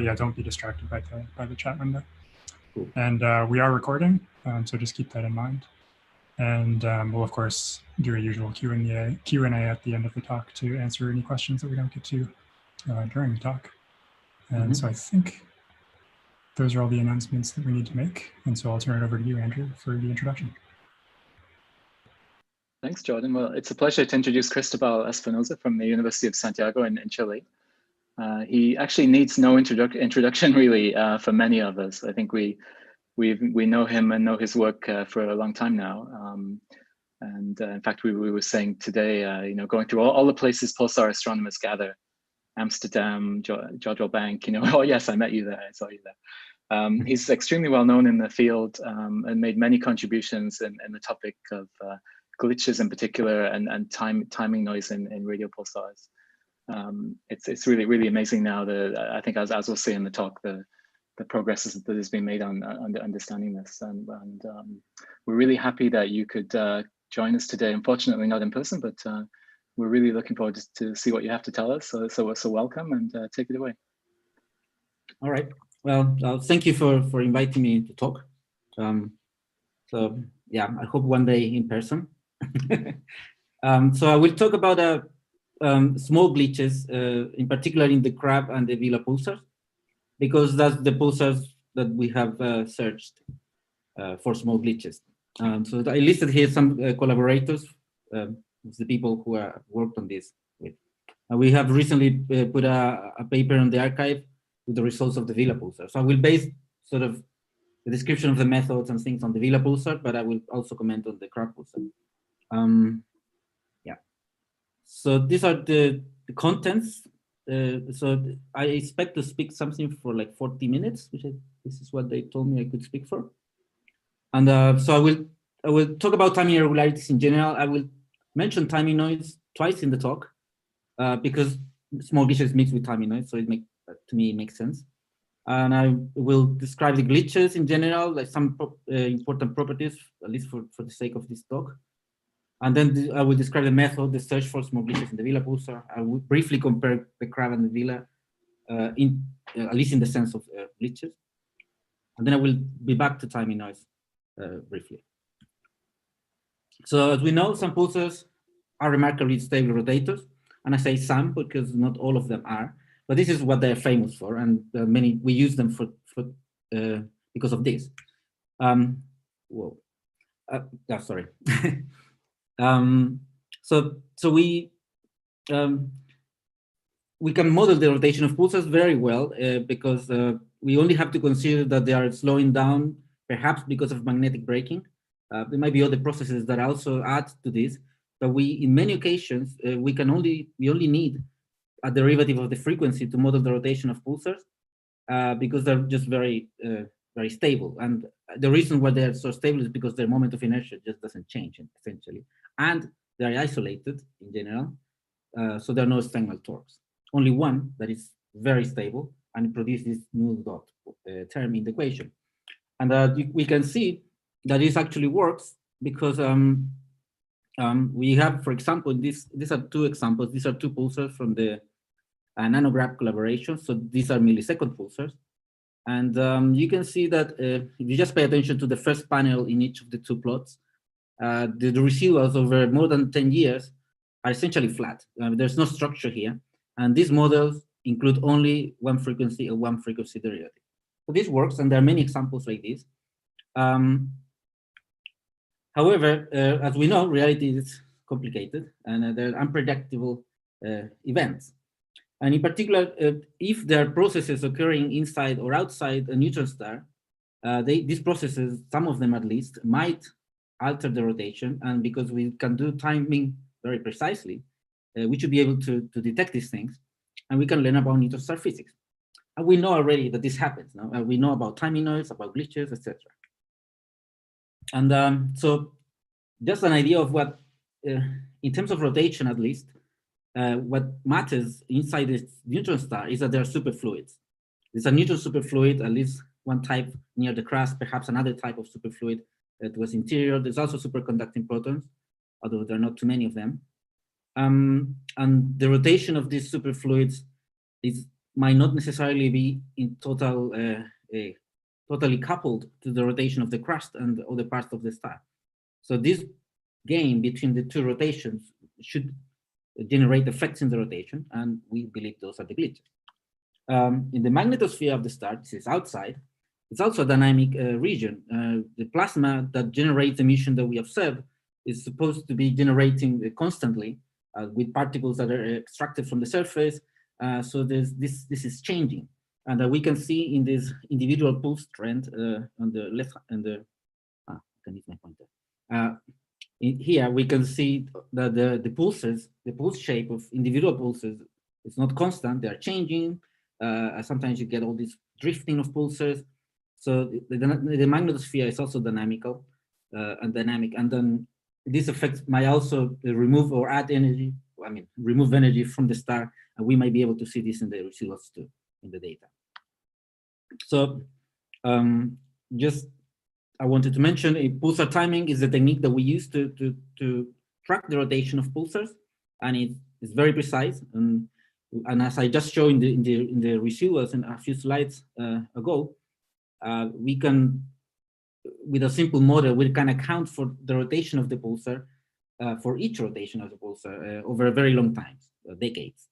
yeah, don't be distracted by the chat window. Cool. And we are recording, so just keep that in mind. And we'll, of course, do a usual Q&A at the end of the talk to answer any questions that we don't get to during the talk. And so I think those are all the announcements that we need to make. And so I'll turn it over to you, Andrew, for the introduction. Thanks, Jordan. Well, it's a pleasure to introduce Cristobal Espinoza from the University of Santiago in Chile. He actually needs no introduction really for many of us. I think we know him and know his work for a long time now. And in fact, we were saying today, going through all the places pulsar astronomers gather, Amsterdam, Jodrell Bank, oh yes, I met you there, I saw you there. He's extremely well known in the field and made many contributions in the topic of glitches in particular and timing noise in radio pulsars. It's really amazing now. I think as we'll see in the talk, the progress that has been made on understanding this, and we're really happy that you could join us today. Unfortunately, not in person, but we're really looking forward to see what you have to tell us. So welcome, and take it away. All right. Well, thank you for inviting me to talk. So yeah, I hope one day in person. So I will talk about small glitches, in particular in the Crab and the Vela pulsars, because that's the pulsars that we have searched for small glitches. So I listed here some collaborators, the people who worked on this with. We have recently put a paper on the archive with the results of the Vela pulsar. So I will base sort of the description of the methods and things on the Vela pulsar, but I will also comment on the Crab pulsar. Yeah. So these are the contents. So I expect to speak something for like 40 minutes, which this is what they told me I could speak for. And so I will talk about timing irregularities in general. I will mention timing noise twice in the talk because small glitches mixed with timing noise, so to me it makes sense. And I will describe the glitches in general, like some important properties, at least for the sake of this talk. And then I will describe the method, the search for small glitches in the Vela pulsar. I will briefly compare the Crab and the Vela, at least in the sense of glitches. And then I will be back to timing noise briefly. So as we know, some pulsars are remarkably stable rotators. And I say some because not all of them are. But this is what they're famous for, and we use them because of this. Sorry. So we can model the rotation of pulsars very well because we only have to consider that they are slowing down, perhaps because of magnetic braking. There might be other processes that also add to this, but in many occasions we only need a derivative of the frequency to model the rotation of pulsars because they're just very stable. And the reason why they're so stable is because their moment of inertia just doesn't change, essentially. And they're isolated in general, so there are no Steinway torques. Only one that is very stable, and it produces this null dot term in the equation. And we can see that this actually works because we have, for example, these are two examples. These are two pulsars from the nanograph collaboration. So these are millisecond pulsars. And you can see that if you just pay attention to the first panel in each of the two plots, the residuals over more than 10 years are essentially flat. There's no structure here. And these models include only one frequency and one frequency derivative. So this works, and there are many examples like this. However, as we know, reality is complicated, and there are unpredictable events. And in particular, if there are processes occurring inside or outside a neutron star, these processes, some of them at least, might alter the rotation. And because we can do timing very precisely, we should be able to detect these things, and we can learn about neutron star physics. And we know already that this happens. Now. We know about timing noise, about glitches, etc. And so just an idea of what, in terms of rotation at least, what matters inside this neutron star is that there are superfluids. There's a neutron superfluid, at least one type near the crust, perhaps another type of superfluid that was interior. There's also superconducting protons, although there are not too many of them. And the rotation of these superfluids is might not necessarily be in totally coupled to the rotation of the crust and other parts of the star. So this game between the two rotations should generate effects in the rotation, and we believe those are the glitches. In the magnetosphere of the star, this is outside, it's also a dynamic region. The plasma that generates emission that we observe is supposed to be generating constantly with particles that are extracted from the surface. So this is changing. And we can see in this individual pulse trend on the left, and the I can use my pointer. Here we can see that the pulses, the pulse shape of individual pulses is not constant, they are changing. Sometimes you get all this drifting of pulsars. So the magnetosphere is also dynamical and dynamic. And then this effect might also remove or add energy, remove energy from the star. And we might be able to see this in the residuals too, in the data. So just I wanted to mention a pulsar timing is a technique that we use to track the rotation of pulsars, and it's very precise. And as I just showed in the residuals in a few slides ago, we can, with a simple model, we can account for the rotation of the pulsar for each rotation of the pulsar over a very long time, decades.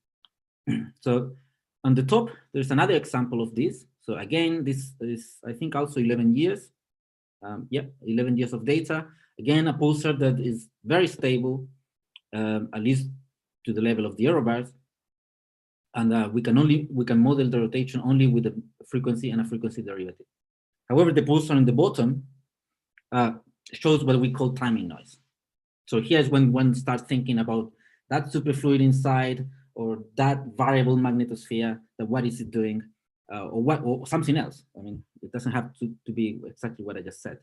So on the top, there's another example of this. So again, this is, I think, also 11 years. 11 years of data. Again, a pulsar that is very stable, at least to the level of the error bars. And we can model the rotation only with a frequency and a frequency derivative. However, the pulsar on the bottom shows what we call timing noise. So here's when one starts thinking about that superfluid inside, or that variable magnetosphere, that what is it doing, or something else. I mean, it doesn't have to be exactly what I just said.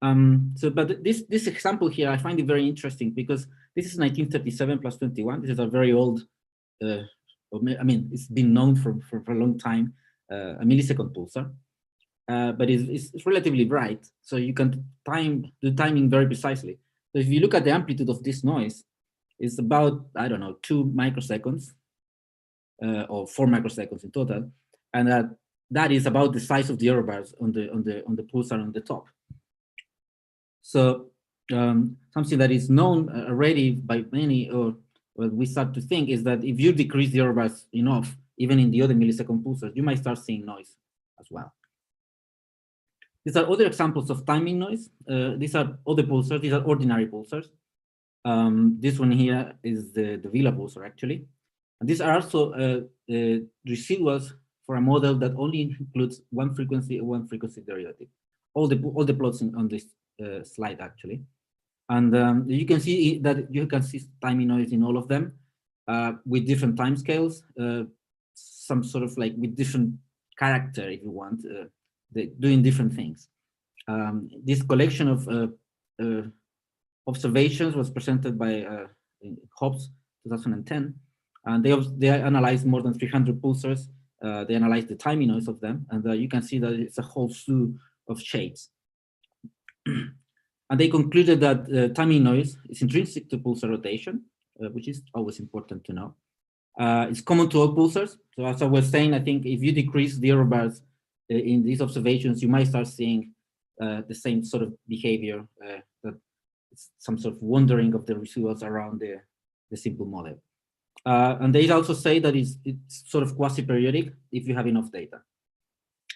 But this example here, I find it very interesting because this is 1937 plus 21. This is a very old, it's been known for a long time, a millisecond pulsar, but it's relatively bright. So you can do timing very precisely. So if you look at the amplitude of this noise, it's about, I don't know, 2 microseconds or 4 microseconds in total. And that is about the size of the error bars on the pulsar on the top. So something that is known already by many, or what we start to think, is that if you decrease the error bars enough, even in the other millisecond pulsars, you might start seeing noise as well. These are other examples of timing noise. These are other pulsars. These are ordinary pulsars. This one here is the Vela pulsar, actually. And these are also residuals for a model that only includes one frequency and one frequency derivative. All the plots on this slide, actually. And you can see that you can see timing noise in all of them with different time scales, some sort of like with different character, if you want, doing different things. This collection of observations was presented by Hobbs 2010, and they analyzed more than 300 pulsars. They analyzed the timing noise of them, and you can see that it's a whole slew of shades. And they concluded that timing noise is intrinsic to pulsar rotation, which is always important to know. It's common to all pulsars. So as I was saying, I think if you decrease the error bars in these observations, you might start seeing the same sort of behavior, that some sort of wandering of the residuals around the simple model. And they also say that it's sort of quasi-periodic if you have enough data.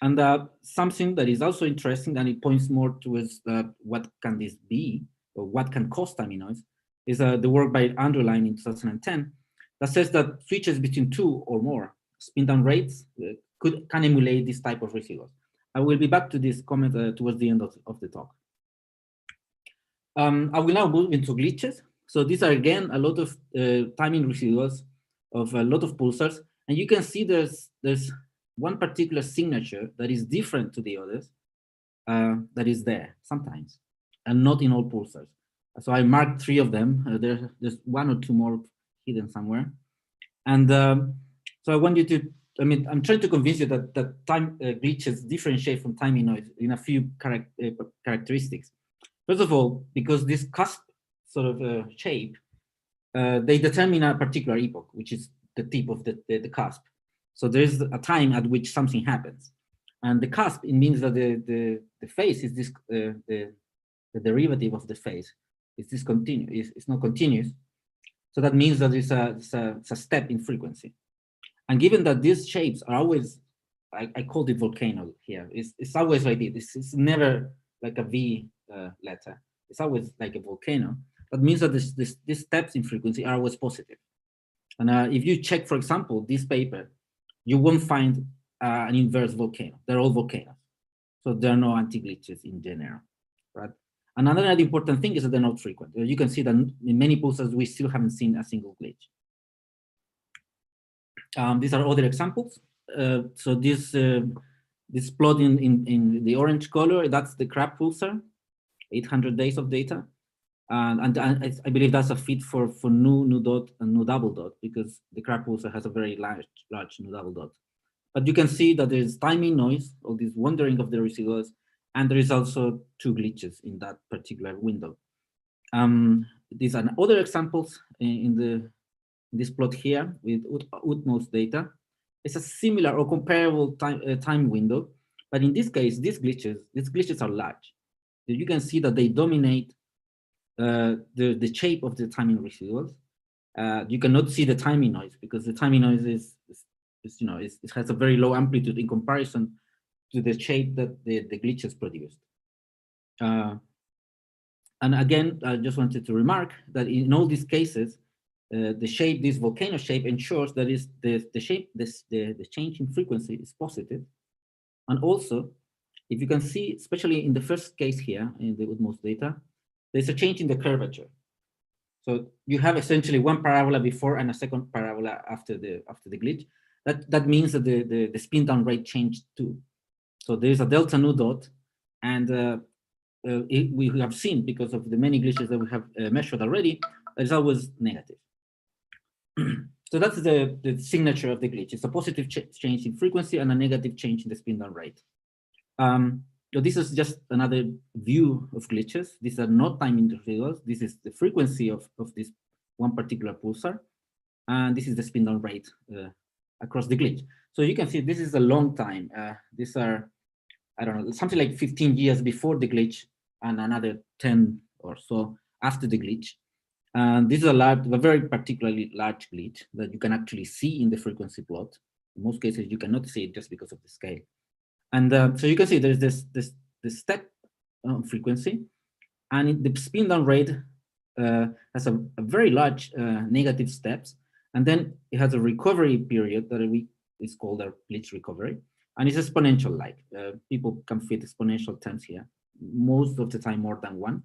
And something that is also interesting, and it points more towards what can this be, or what can cause timing noise, is the work by Underline in 2010 that says that switches between 2 or more spin-down rates can emulate this type of residuals. I will be back to this comment towards the end of the talk. I will now move into glitches. So these are, again, a lot of timing residuals of a lot of pulsars. And you can see there's one particular signature that is different to the others that is there sometimes, and not in all pulsars. So I marked 3 of them. There's 1 or 2 more hidden somewhere. And so I want you to, I'm trying to convince you that time glitches differentiate from timing noise in a few characteristics. First of all, because this cusp sort of shape, they determine a particular epoch, which is the tip of the cusp. So there's a time at which something happens. And the cusp, it means that the phase is this, the derivative of the phase is discontinuous, it's not continuous. So that means that it's a step in frequency. And given that these shapes are always, I called it volcano here, it's always like this, it's never like a V letter, it's always like a volcano. That means that these steps in frequency are always positive. And if you check, for example, this paper, you won't find an inverse volcano. They're all volcanoes. So there are no anti-glitches in general, right? Another important thing is that they're not frequent. You can see that in many pulsars, we still haven't seen a single glitch. These are other examples. So this plot in the orange color, that's the Crab pulsar, 800 days of data. And I believe that's a fit for nu dot and nu double dot, because the Crab pulsar has a very large nu double dot. But you can see that there's timing noise, all this wandering of the residuals, and there is also 2 glitches in that particular window. These are other examples in this plot here with utmost data. It's a similar or comparable time window, but in this case, these glitches are large. You can see that they dominate the shape of the timing residuals. You cannot see the timing noise because the timing noise it has a very low amplitude in comparison to the shape that the glitches produced. And again, I just wanted to remark that in all these cases, the shape, this volcano shape, ensures that is the change in frequency is positive. And also, if you can see, especially in the first case here in the utmost data, there's a change in the curvature. So you have essentially one parabola before and a second parabola after the glitch. That means that the spin down rate changed too. So there is a delta nu dot, and we have seen, because of the many glitches that we have measured already, it's always negative. So that's the signature of the glitch. It's a positive change in frequency and a negative change in the spin down rate. So this is just another view of glitches. These are not time intervals. This is the frequency of this one particular pulsar, and this is the spin down rate across the glitch. So you can see this is a long time. These are, I don't know, something like 15 years before the glitch and another 10 or so after the glitch. And this is a very particularly large glitch that you can actually see in the frequency plot. In most cases, you cannot see it just because of the scale. And so you can see there's this step frequency, and the spin down rate has a very large negative steps, and then it has a recovery period that is called a glitch recovery, and it's exponential like. People can fit exponential terms here, most of the time more than one.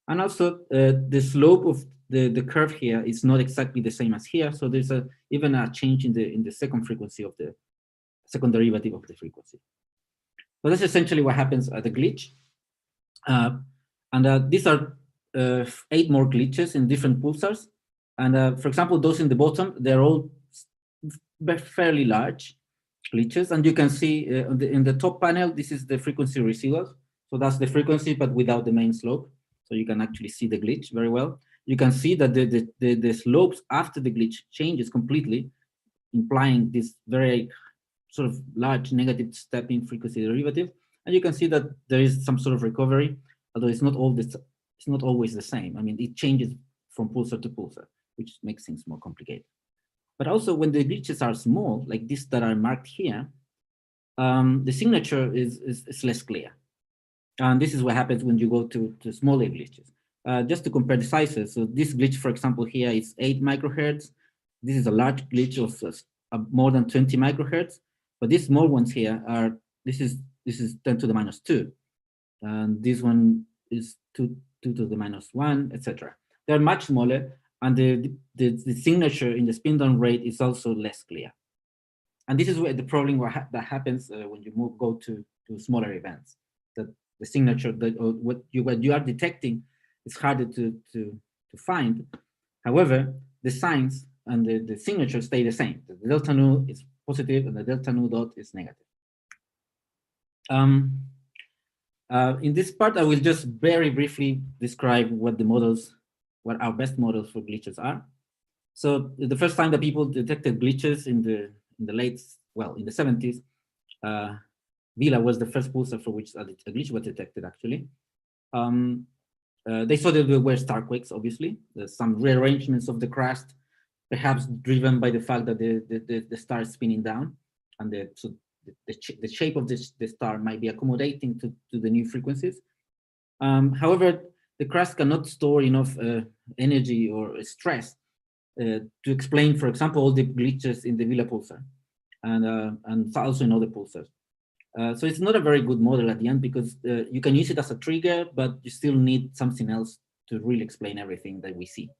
And also the slope of the curve here is not exactly the same as here, so there's even a change in the second frequency of the second derivative of the frequency. So that's essentially what happens at the glitch. And these are 8 more glitches in different pulsars. And for example, those in the bottom, they're all fairly large glitches. And you can see in the top panel, this is the frequency residuals. So that's the frequency, but without the main slope. So you can actually see the glitch very well. You can see that the slopes after the glitch changes completely, implying this very sort of large negative step in frequency derivative. And you can see that there is some sort of recovery, although it's not always the same. I mean, it changes from pulsar to pulsar, which makes things more complicated. But also when the glitches are small, like these that are marked here, the signature is less clear. And this is what happens when you go to smaller glitches. Just to compare the sizes, so this glitch, for example, here is 8 microhertz. This is a large glitch of more than 20 microhertz. But these small ones here are, this is 10 to the minus 2. And this one is 2 to the minus 1, etc. They're much smaller, and the signature in the spin down rate is also less clear. And this is where the problem that happens when you go to smaller events. That the signature, what you are detecting is harder to find. However, the signs and the signature stay the same. The delta nu is positive and the delta nu dot is negative. In this part, I will just very briefly describe what our best models for glitches are. So the first time that people detected glitches in the late well, in the 70s, Vela was the first pulsar for which a glitch was detected, actually. They saw that there were starquakes, obviously. There's some rearrangements of the crust, perhaps driven by the fact that the star is spinning down, and so the shape of the star might be accommodating to the new frequencies. However, the crust cannot store enough energy or stress to explain, for example, all the glitches in the Vela pulsar, and also in other pulsars. So it's not a very good model at the end, because you can use it as a trigger, but you still need something else to really explain everything that we see.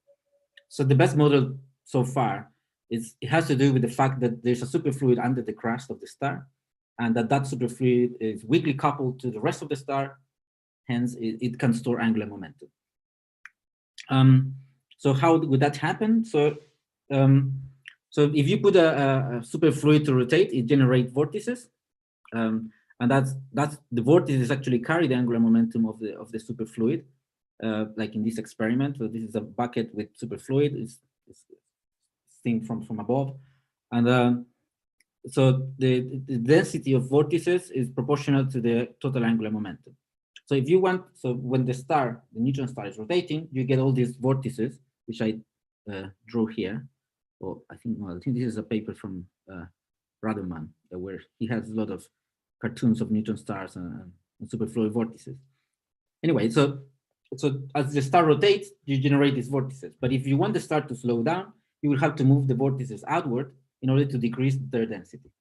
So the best model so far is, it has to do with the fact that there's a superfluid under the crust of the star, and that superfluid is weakly coupled to the rest of the star. Hence, it can store angular momentum. So how would that happen? So if you put a superfluid to rotate, it generates vortices. And that's the vortices actually carry the angular momentum of the superfluid, like in this experiment. So this is a bucket with superfluid. It's seen from above, and so the density of vortices is proportional to the total angular momentum. So if you want, so when the neutron star is rotating, you get all these vortices, which I drew here. Or I think this is a paper from Radoman, where he has a lot of cartoons of neutron stars and superfluid vortices. Anyway, so as the star rotates, you generate these vortices. But if you want the star to slow down, you will have to move the vortices outward in order to decrease their density.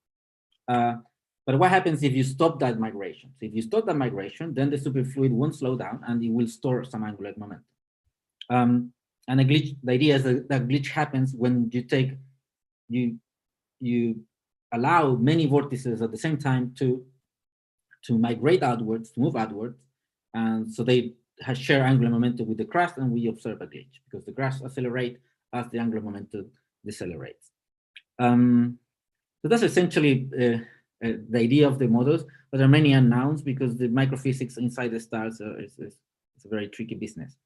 But what happens if you stop that migration? So if you stop that migration, then the superfluid won't slow down and it will store some angular momentum. And a glitch, the idea is that glitch happens when you allow many vortices at the same time to migrate outwards, to move outwards, and so they share angular momentum with the crust, and we observe a glitch because the crust accelerates as the angular momentum decelerates. So that's essentially the idea of the models, but there are many unknowns because the microphysics inside the stars is a very tricky business.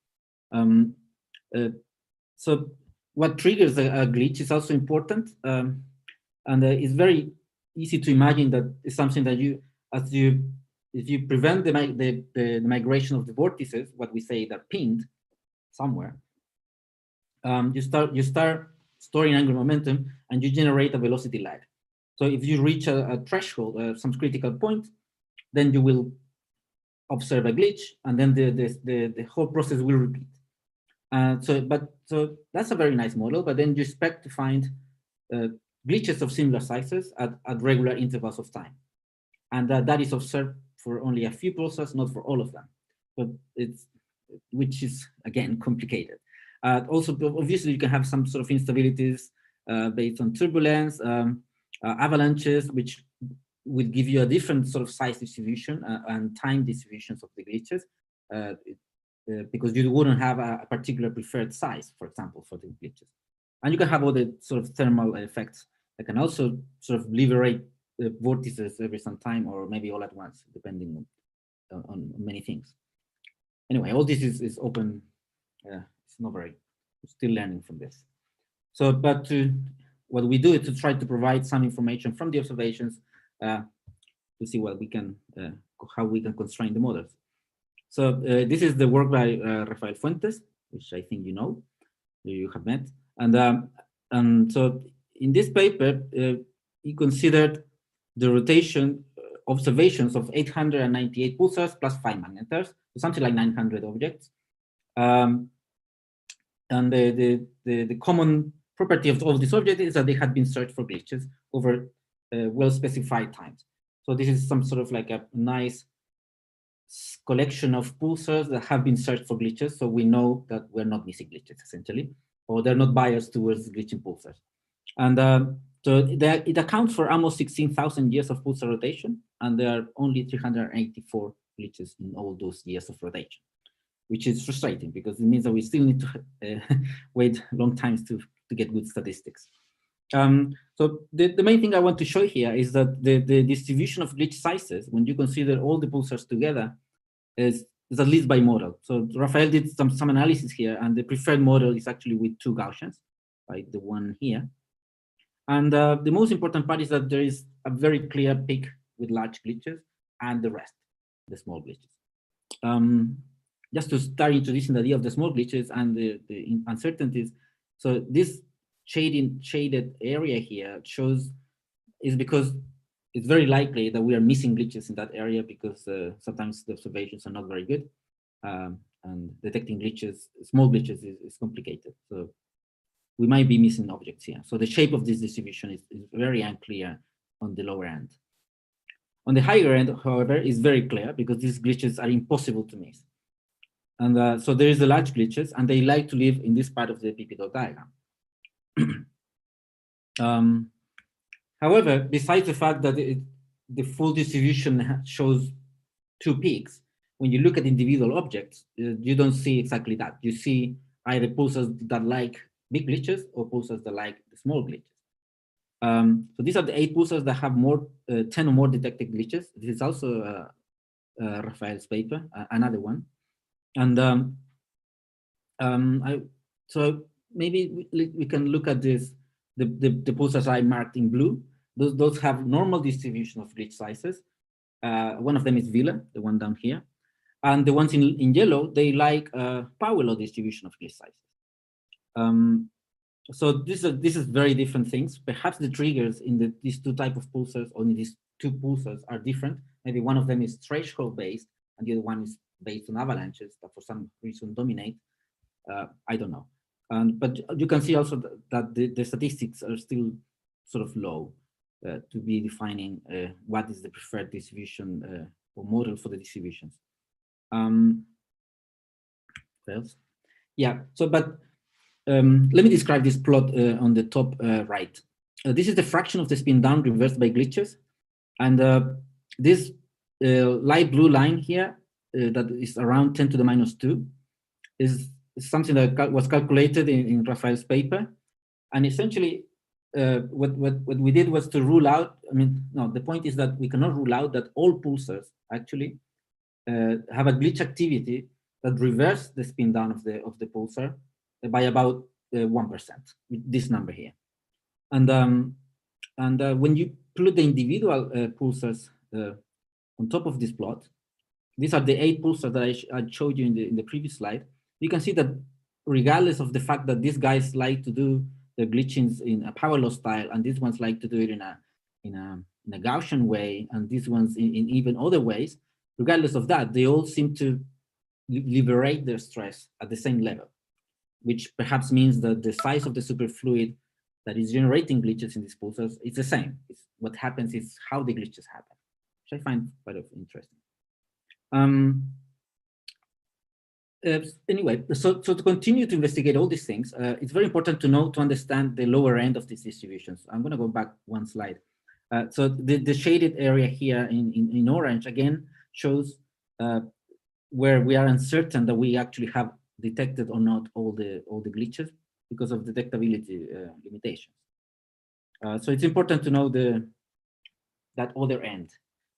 So what triggers a glitch is also important, and it's very easy to imagine that it's something that if you prevent the migration of the vortices, what we say they're pinned somewhere, you start storing angular momentum and you generate a velocity lag. So if you reach a threshold, some critical point, then you will observe a glitch, and then the whole process will repeat. So that's a very nice model, but then you expect to find glitches of similar sizes at regular intervals of time, and that is observed for only a few pulsars, not for all of them. But which is again complicated. Also, obviously, you can have some sort of instabilities based on turbulence. Avalanches, which will give you a different sort of size distribution and time distributions of the glitches, because you wouldn't have a particular preferred size, for example, for the glitches. And you can have other sort of thermal effects that can also sort of liberate the vortices every some time, or maybe all at once, depending on many things. Anyway, all this is open. It's not very, we're still learning from this. So, but what we do is to try to provide some information from the observations to see what we can, how we can constrain the models. So this is the work by Rafael Fuentes, which I think you have met, and so in this paper he considered the rotation observations of 898 pulsars plus 5 magnetars, so something like 900 objects, and the common property of all these objects is that they had been searched for glitches over well-specified times. So this is some sort of like a nice collection of pulsars that have been searched for glitches. So we know that we're not missing glitches, essentially, or they're not biased towards glitching pulsars. And so it accounts for almost 16,000 years of pulsar rotation, and there are only 384 glitches in all those years of rotation, which is frustrating because it means that we still need to wait long times to get good statistics. So the main thing I want to show here is that the distribution of glitch sizes, when you consider all the pulsars together, is at least by model. So Rafael did some analysis here, and the preferred model is actually with 2 Gaussians, like the one here. And the most important part is that there is a very clear peak with large glitches and the rest, the small glitches. Just to start introducing the idea of the small glitches and the uncertainties. So this shaded area here shows is because it's very likely that we are missing glitches in that area because sometimes the observations are not very good. And detecting glitches, small glitches is complicated. So we might be missing objects here. So the shape of this distribution is very unclear on the lower end. On the higher end, however, is very clear because these glitches are impossible to miss. And so there is the large glitches, and they like to live in this part of the PP dot diagram. However, besides the fact that the full distribution shows two peaks, when you look at individual objects, you don't see exactly that. You see either pulsars that like big glitches or pulsars that like the small glitches. So these are the 8 pulsars that have more 10 or more detected glitches. This is also Rafael's paper, another one. And so maybe we can look at this. The pulsars I marked in blue. Those have normal distribution of glitch sizes. One of them is Vela, the one down here. And the ones in yellow, they like power law distribution of glitch sizes. So this is very different things. Perhaps the triggers in these two type of pulsars, only these two pulsars are different. Maybe one of them is threshold based and the other one is based on avalanches that for some reason dominate. I don't know. But you can see also that the statistics are still sort of low to be defining what is the preferred distribution or model for the distributions. What else? Yeah, so but let me describe this plot on the top right. This is the fraction of the spin down reversed by glitches. And this light blue line here that is around 10 to the minus 2 is something that was calculated in Rafael's paper. And essentially, what we did was to rule out, the point is that we cannot rule out that all pulsars actually have a glitch activity that reverse the spin down of the pulsar by about 1%, with this number here. And when you plot the individual pulsars on top of this plot, these are the 8 pulsars that I showed you in the previous slide. You can see that regardless of the fact that these guys like to do the glitchings in a power law style, and these ones like to do it in a Gaussian way, and these ones in even other ways, regardless of that, they all seem to liberate their stress at the same level, which perhaps means that the size of the superfluid that is generating glitches in these pulsars is the same. What happens is how the glitches happen, which I find quite interesting. Anyway, so to continue to investigate all these things, it's very important to understand the lower end of these distributions. I'm going to go back one slide. So the shaded area here in orange again shows where we are uncertain that we actually have detected or not all the glitches because of detectability limitations. So it's important to know that other end.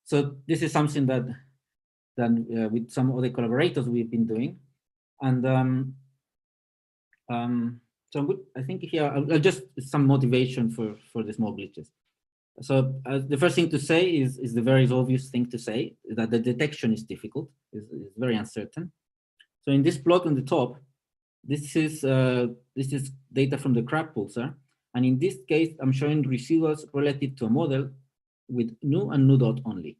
So this is something that with some other collaborators we've been doing. And so I think here I'll just some motivation for the small glitches. So the first thing to say is the very obvious thing to say, that the detection is difficult, is very uncertain. So in this plot on the top, this is data from the Crab pulsar, and in this case I'm showing residuals relative to a model with nu and nu dot only.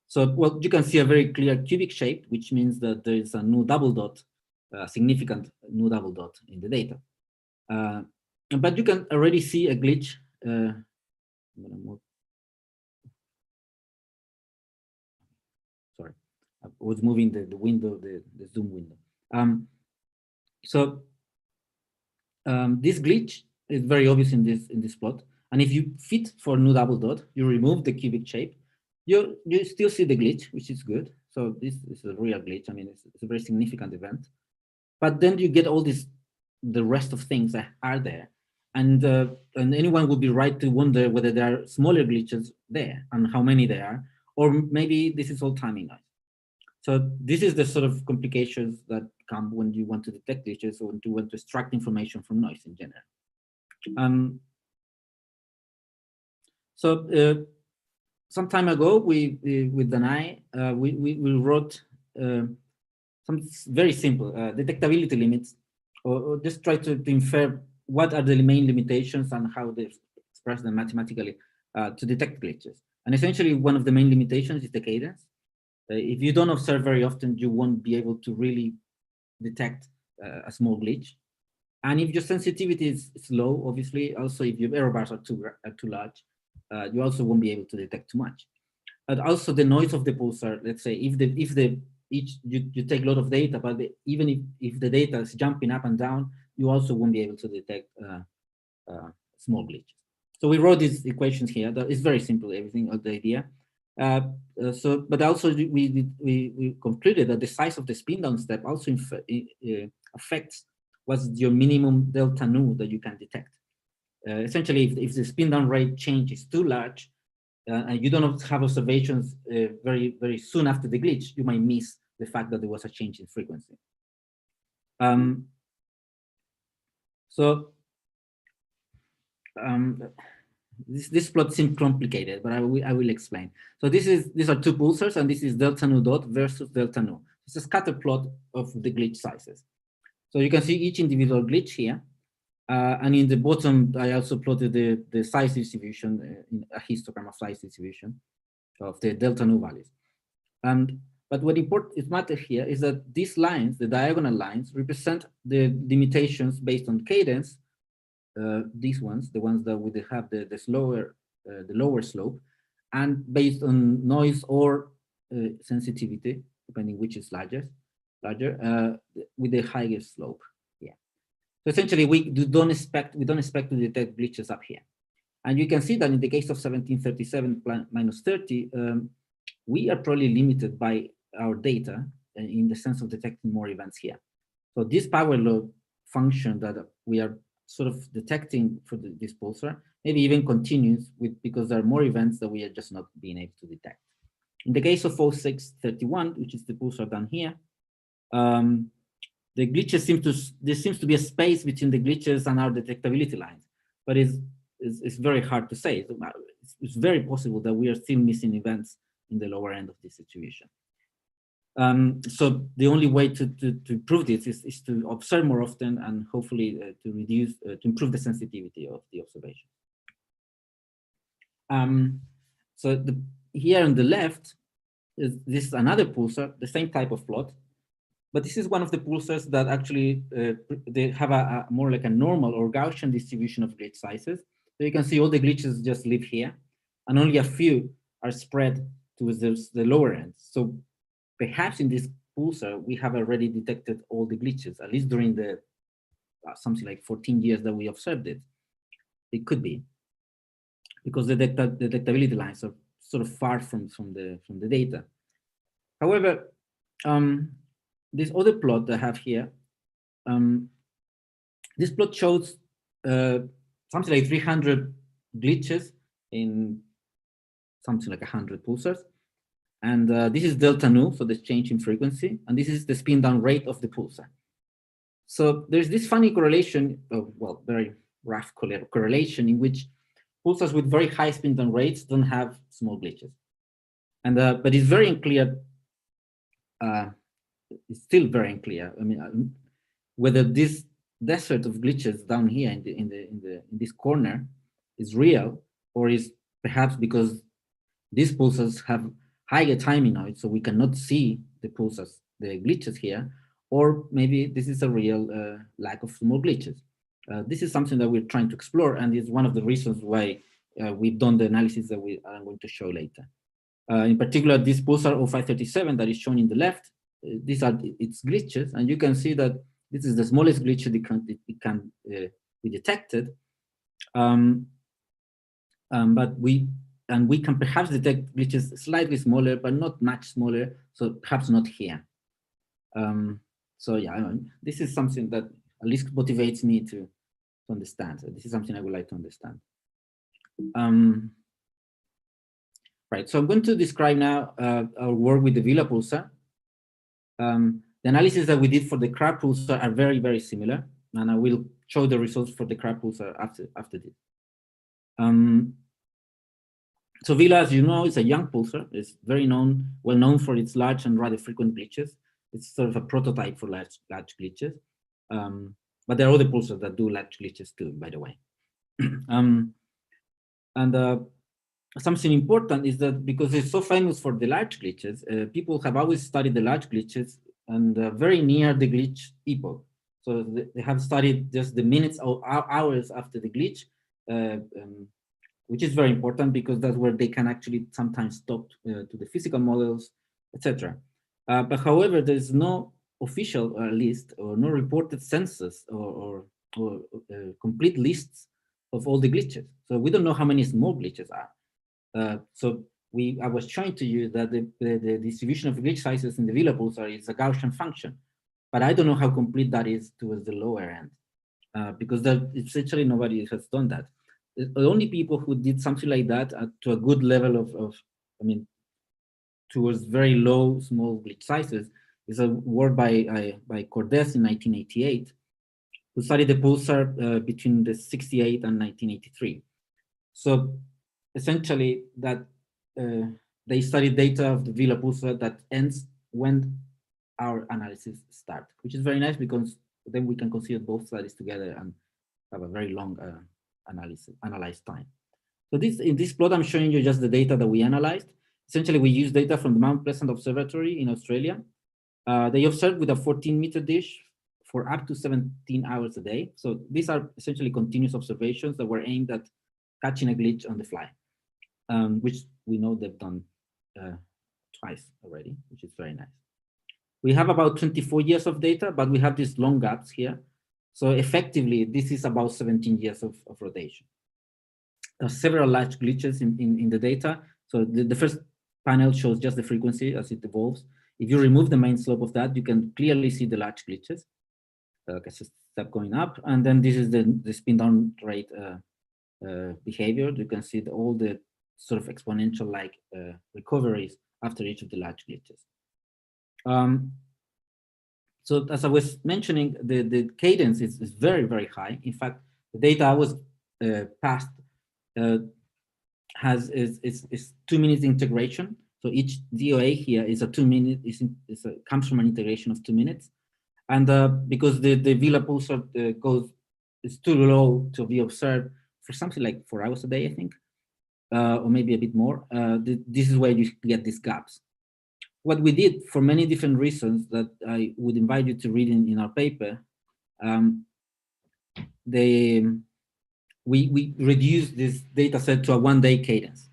So well, you can see a very clear cubic shape, which means that there is a nu double dot, significant nu double dot in the data. But you can already see a glitch. I'm gonna move. Sorry, I was moving the window, the zoom window. This glitch is very obvious in this plot. And if you fit for nu double dot, you remove the cubic shape, you still see the glitch, which is good. So this is a real glitch. I mean, it's a very significant event. But then you get all the rest of things that are there. And anyone would be right to wonder whether there are smaller glitches there and how many there are, or maybe this is all timing noise. So this is the sort of complications that come when you want to detect glitches or when you want to extract information from noise in general. So some time ago, with Danai, we wrote some very simple detectability limits, or just try to infer what are the main limitations and how they express them mathematically to detect glitches. And essentially, one of the main limitations is the cadence. If you don't observe very often, you won't be able to really detect a small glitch. And if your sensitivity is low, obviously, also if your error bars are too large, you also won't be able to detect too much. But also the noise of the pulsar, let's say, if you take a lot of data, but even if the data is jumping up and down, you also won't be able to detect small glitches. So we wrote these equations here. It's very simple, everything, the idea. But also we concluded that the size of the spin down step also affects what's your minimum delta nu that you can detect. Essentially, if the spin down rate change is too large, and you don't have observations very soon after the glitch, you might miss the fact that there was a change in frequency. This plot seems complicated, but I will explain. So these are two pulsars, and this is delta nu dot versus delta nu. It's a scatter plot of the glitch sizes. So you can see each individual glitch here. And in the bottom, I also plotted the size distribution, a histogram of size distribution of the delta nu values. But what matters here is that these lines, the diagonal lines, represent the limitations based on cadence. These ones, the ones that would have the lower slope, and based on noise or sensitivity, depending which is larger, with the highest slope. Yeah. So essentially, we don't expect to detect glitches up here, and you can see that in the case of 1737 minus 30, we are probably limited by our data in the sense of detecting more events here. So this power law function that we are sort of detecting for this pulsar maybe even continues because there are more events that we are just not being able to detect. In the case of 0631, which is the pulsar down here, the glitches there seems to be a space between the glitches and our detectability lines, but it's very hard to say. It's very possible that we are still missing events in the lower end of this distribution. So the only way to improve this is to observe more often and hopefully to improve the sensitivity of the observation. So here on the left, this is another pulsar, the same type of plot, but this is one of the pulsars that actually they have a more like a normal or Gaussian distribution of glitch sizes. So you can see all the glitches just live here, and only a few are spread towards the lower end. So perhaps in this pulsar, we have already detected all the glitches, at least during the something like 14 years that we observed it. It could be because the detectability lines are sort of far from the data. However, this other plot that I have here, this plot shows something like 300 glitches in something like 100 pulsars. And this is delta nu, so the change in frequency, and this is the spin down rate of the pulsar. So there's this funny correlation, well, very rough correlation in which pulsars with very high spin down rates don't have small glitches. And but it's very unclear, it's still very unclear. I mean, whether this desert of glitches down here in this corner is real, or is perhaps because these pulsars have higher timing noise, so we cannot see the pulsars, the glitches here, or maybe this is a real lack of small glitches. This is something that we're trying to explore, and is one of the reasons why we've done the analysis that I'm going to show later. In particular, this pulsar 0537 that is shown in the left, these are its glitches, and you can see that this is the smallest glitch it can be detected. But we can perhaps detect glitches slightly smaller, but not much smaller, so perhaps not here. So yeah, this is something that at least motivates me to understand. So this is something I would like to understand. Right, so I'm going to describe now our work with the Vela pulsar. The analysis that we did for the Crab pulsar are very, very similar, and I will show the results for the Crab pulsar after this. So Vela, as you know, is a young pulsar. It's very well known for its large and rather frequent glitches. It's sort of a prototype for large glitches. But there are other pulsars that do large glitches too, by the way. Something important is that because it's so famous for the large glitches, people have always studied the large glitches and very near the glitch epoch. So they have studied just the minutes or hours after the glitch, which is very important because that's where they can actually sometimes talk to the physical models, etc. But however, there's no official list or no reported census or complete lists of all the glitches. So we don't know how many small glitches are. So I was showing to you that the distribution of glitch sizes in the Vela pulsar is a Gaussian function, but I don't know how complete that is towards the lower end, because essentially nobody has done that. The only people who did something like that to a good level towards very low small glitch sizes is a work by Cordes in 1988, who studied the pulsar between the 68 and 1983. So essentially that they studied data of the Vela pulsar that ends when our analysis start, which is very nice because then we can consider both studies together and have a very long analyzed time. So in this plot, I'm showing you just the data that we analyzed. Essentially, we use data from the Mount Pleasant Observatory in Australia. They observed with a 14-meter dish for up to 17 hours a day. So these are essentially continuous observations that were aimed at catching a glitch on the fly, which we know they've done twice already, which is very nice. We have about 24 years of data, but we have these long gaps here. So effectively, this is about 17 years of rotation. There are several large glitches in the data. So the first panel shows just the frequency as it evolves. If you remove the main slope of that, you can clearly see the large glitches. Just step going up. And then this is the spin down rate behavior. You can see all the sort of exponential like recoveries after each of the large glitches. So as I was mentioning, the cadence is very, very high. In fact, the data I was passed is 2 minutes integration. So each DOA here is a 2 minute, comes from an integration of 2 minutes. And because the Vela pulsar is too low to be observed for something like 4 hours a day, I think, or maybe a bit more, this is where you get these gaps. What we did for many different reasons that I would invite you to read in our paper, we reduced this data set to a 1-day cadence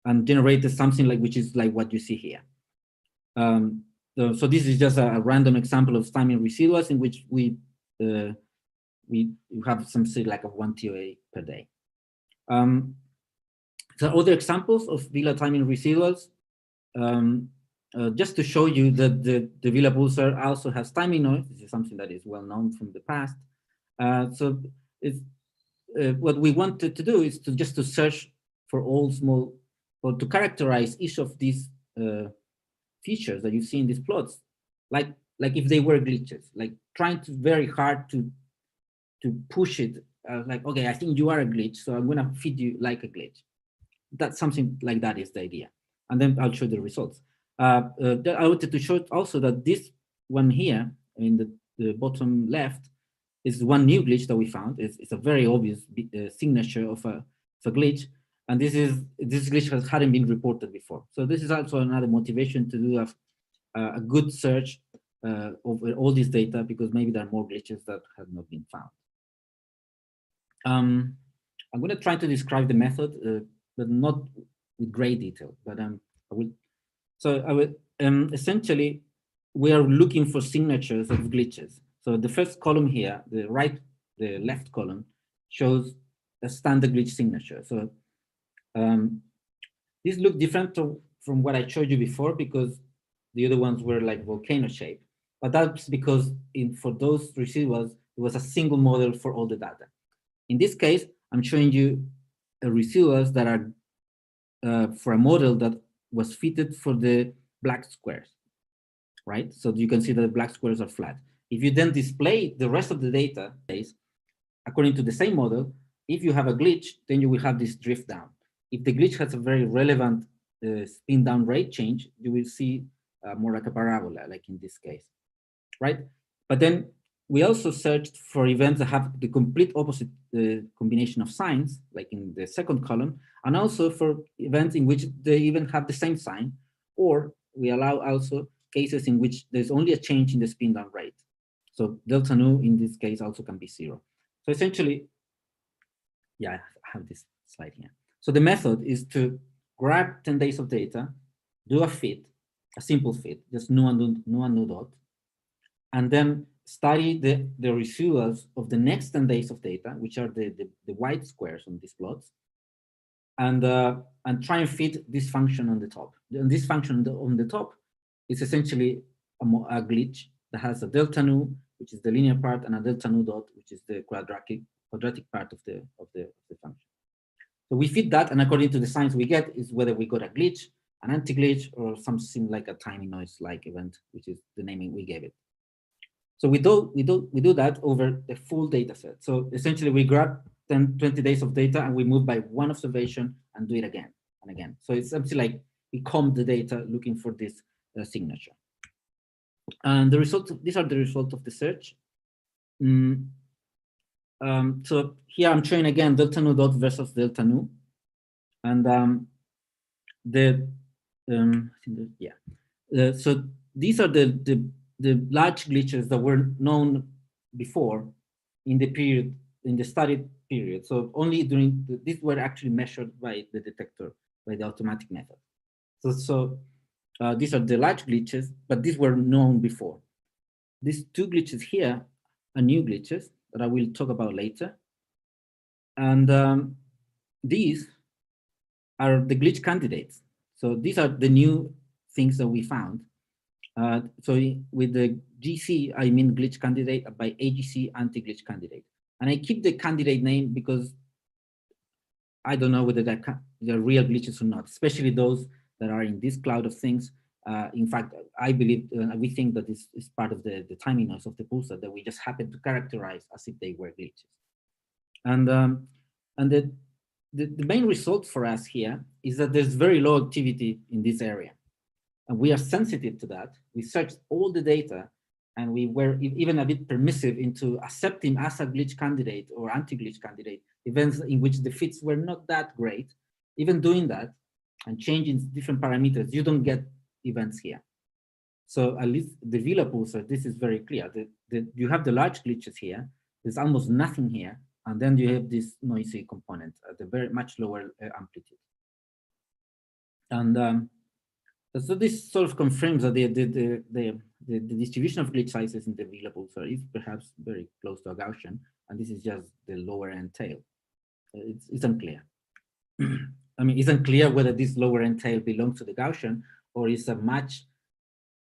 and generated something like, which is like what you see here. So this is just a random example of timing residuals in which we have something like a 1 TOA per day. So other examples of Vela timing residuals, just to show you that the Vela pulsar also has timing noise. This is something that is well known from the past. So it's, what we wanted to do is to search for all small, or to characterize each of these features that you see in these plots, like if they were glitches, like trying to very hard to push it, like, okay, I think you are a glitch, so I'm gonna feed you like a glitch. That's something like that is the idea. And then I'll show the results. I wanted to show also that this one here in the bottom left is one new glitch that we found. It's a very obvious signature of a glitch. And this glitch hadn't been reported before. So this is also another motivation to do a good search over all this data, because maybe there are more glitches that have not been found. I'm going to try to describe the method, but not with great detail. But I will. So I will essentially, we are looking for signatures of glitches. So the first column here, the left column, shows a standard glitch signature. So these look different from what I showed you before, because the other ones were like volcano shape. But that's because for those residuals, it was a single model for all the data. In this case, I'm showing you residuals that are for a model that was fitted for the black squares, right? So you can see that the black squares are flat. If you then display the rest of the data according to the same model, if you have a glitch, then you will have this drift down. if the glitch has a very relevant spin down rate change, you will see more like a parabola, like in this case, right? But then we also searched for events that have the complete opposite combination of signs, like in the second column, and also for events in which they even have the same sign, or we allow also cases in which there's only a change in the spin down rate. So delta nu in this case also can be 0. So essentially, yeah, I have this slide here. So the method is to grab 10 days of data, do a fit, a simple fit, just nu and nu dot, and then study the residuals of the next 10 days of data, which are the white squares on these plots, and try and fit this function on the top. And this function on the top is essentially a glitch that has a delta nu, which is the linear part, and a delta nu dot, which is the quadratic part of the function. So we fit that, and according to the signs we get is whether we got a glitch, an anti-glitch, or something like a tiny noise-like event, which is the naming we gave it. So we do that over the full data set. So essentially we grab 10, 20 days of data and we move by one observation and do it again and again. So it's something like we comb the data looking for this signature. And the result, these are the results of the search. So here I'm showing again delta nu dot versus delta nu. And so these are the large glitches that were known before in the period, in the studied period. So only during these were actually measured by the detector, by the automatic method. So these are the large glitches, but these were known before. These two glitches here are new glitches that I will talk about later. And these are the glitch candidates. So these are the new things that we found. So with the GC, I mean glitch candidate, by AGC, anti-glitch candidate. And I keep the candidate name because I don't know whether they're real glitches or not, especially those that are in this cloud of things. In fact, I believe, we think that this is part of the timing noise of the pulsar that we just happen to characterize as if they were glitches. And the main result for us here is that there's very low activity in this area. And we are sensitive to that. We searched all the data and we were even a bit permissive into accepting as a glitch candidate or anti-glitch candidate events in which the fits were not that great. Even doing that and changing different parameters, you don't get events here. So at least the Vela pulsar, this is very clear. You have the large glitches here. There's almost nothing here. And then you have this noisy component at a very much lower amplitude. And so this sort of confirms that the distribution of glitch sizes in the Vela pulsar is perhaps very close to a Gaussian, and this is just the lower end tail. It's unclear. I mean, it's unclear whether this lower end tail belongs to the Gaussian or is a match,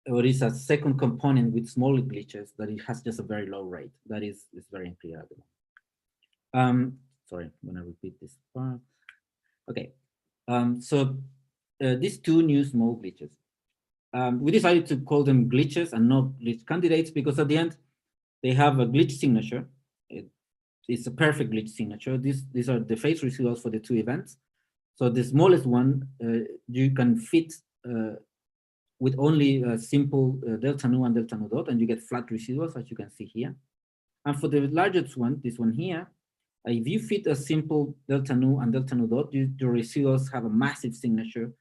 or is a second component with smaller glitches that it has just a very low rate. That is very unclear at the moment. Sorry, I'm gonna repeat this part. Okay, so these two new small glitches. We decided to call them glitches and not glitch candidates because at the end, they have a glitch signature. It's a perfect glitch signature. These are the phase residuals for the two events. So the smallest one, you can fit with only a simple delta nu and delta nu dot, and you get flat residuals, as you can see here. And for the largest one, this one here, if you fit a simple delta nu and delta nu dot, your residuals have a massive signature.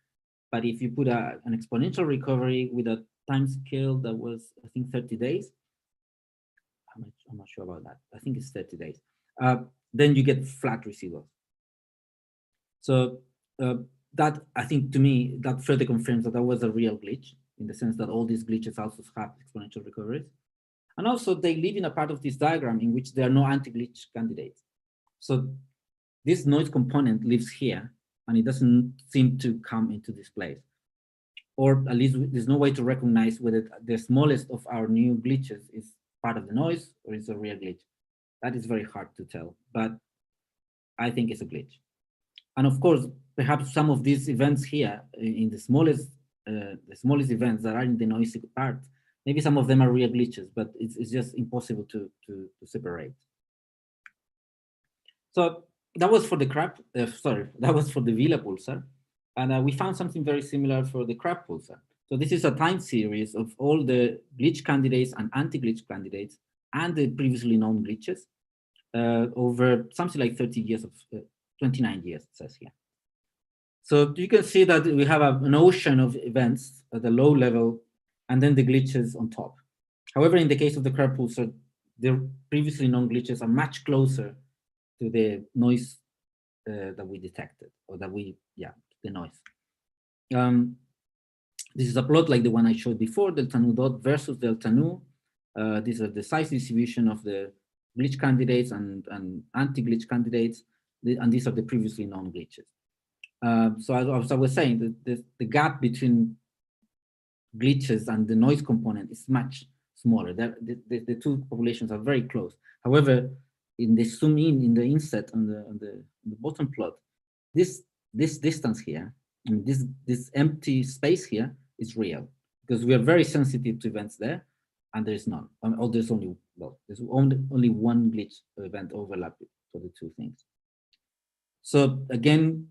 But if you put an exponential recovery with a time scale that was, I think, 30 days, I'm not sure about that. I think it's 30 days. Then you get flat residuals. So that, I think, to me, that further confirms that was a real glitch in the sense that all these glitches also have exponential recoveries. And also they live in a part of this diagram in which there are no anti-glitch candidates. So this noise component lives here and it doesn't seem to come into this place. Or at least there's no way to recognize whether the smallest of our new glitches is part of the noise or is a real glitch. That is very hard to tell, but I think it's a glitch. And of course, perhaps some of these events here in the smallest events that are in the noisy part, maybe some of them are real glitches, but it's just impossible to separate. So that was for the Crab, that was for the Vela pulsar. And we found something very similar for the Crab pulsar. So this is a time series of all the glitch candidates and anti-glitch candidates and the previously known glitches over something like 30 years of 29 years, it says here. So you can see that we have an ocean of events at the low level and then the glitches on top. However, in the case of the Crab pulsar, the previously known glitches are much closer to the noise that we detected, or that we, the noise. This is a plot like the one I showed before, delta nu dot versus delta nu. These are the size distribution of the glitch candidates and anti-glitch candidates, and these are the previously known glitches. So as I was saying, the gap between glitches and the noise component is much smaller. The two populations are very close. However, in the zoom in the inset on the bottom plot, this distance here, and this empty space here is real, because we are very sensitive to events there, and there's none. Or there's only only one glitch event overlap for the two things. So again,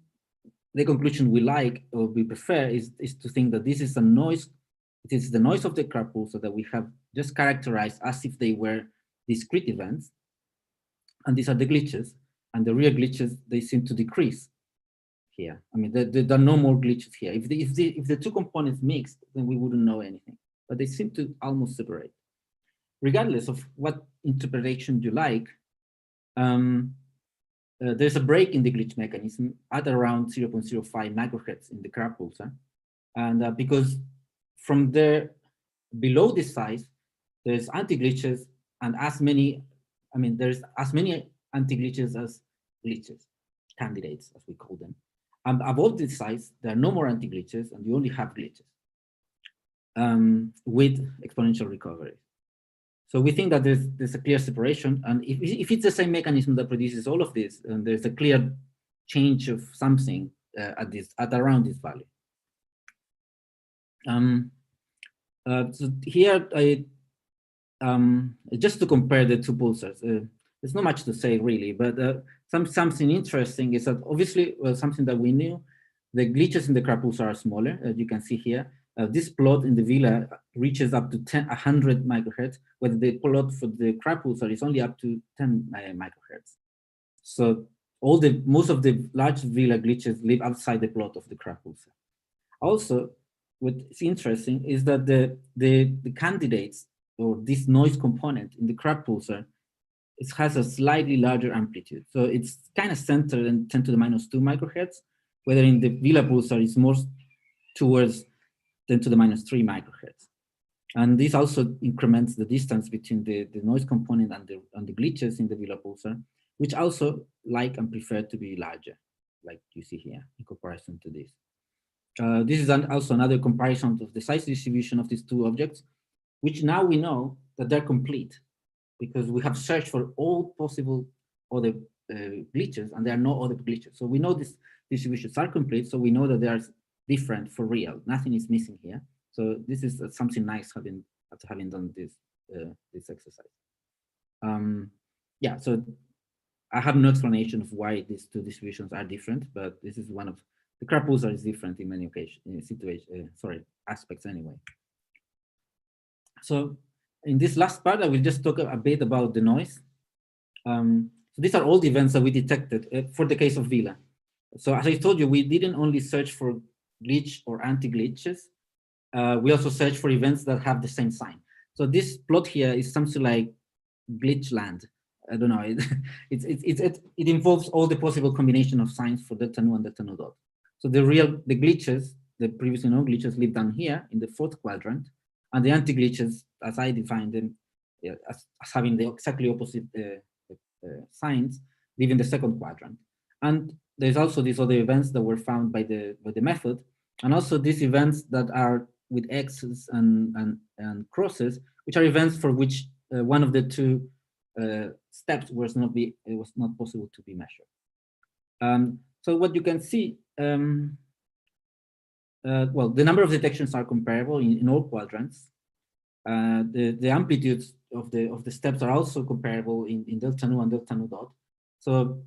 the conclusion we like or we prefer is to think that this is a noise. It is the noise of the Crab pulsar that we have just characterized as if they were discrete events, and these are the glitches, and the real glitches, they seem to decrease here. I mean, there are no more glitches here. If the two components mixed, then we wouldn't know anything, but they seem to almost separate. Regardless of what interpretation you like, there's a break in the glitch mechanism at around 0.05 microhertz in the Crab pulsar, and because from there below this size, there's anti-glitches and there's as many anti-glitches as glitches, candidates as we call them. And above this size, there are no more anti-glitches and you only have glitches with exponential recovery. So we think that there's a clear separation, and if it's the same mechanism that produces all of this, and there's a clear change of something at around this value. So here, just to compare the two pulsars, there's not much to say really, but something interesting is that obviously, something that we knew, the glitches in the Crab pulsar are smaller, as you can see here. This plot in the Vela reaches up to 100 microhertz, where the plot for the Crab pulsar is only up to 10 microhertz. So most of the large Vela glitches live outside the plot of the Crab pulsar. Also, what's interesting is that the candidates, or this noise component in the Crab pulsar, it has a slightly larger amplitude. So it's kind of centered in 10 to the minus 2 microhertz, whether in the Vela pulsar it's more towards 10 to the minus 3 microhertz. And this also increments the distance between the noise component and the glitches in the Vela pulsar, which also like and prefer to be larger, like you see here in comparison to this. This is also another comparison of the size distribution of these two objects, which now we know that they're complete, because we have searched for all possible other glitches, and there are no other glitches. So we know these distributions are complete, so we know that they are different for real. Nothing is missing here. So this is something nice after having done this exercise. Yeah, so I have no explanation of why these two distributions are different, but this is one of the Crab pulsar is different in many occasions, aspects anyway. So in this last part, I will just talk a bit about the noise. So these are all the events that we detected for the case of Vela. So as I told you, we didn't only search for glitch or anti-glitches. We also search for events that have the same sign. So this plot here is something like glitch land. I don't know. It involves all the possible combination of signs for delta nu and delta nu dot. So the glitches, the previously known glitches, live down here in the 4th quadrant, and the anti-glitches, as I defined them, as having the exactly opposite signs, live in the 2nd quadrant. And there's also these other events that were found by the method, and also these events that are with X's and crosses, which are events for which one of the two steps was not possible to be measured. So what you can see, well, the number of detections are comparable in all quadrants. The amplitudes of the steps are also comparable in delta nu and delta nu dot. So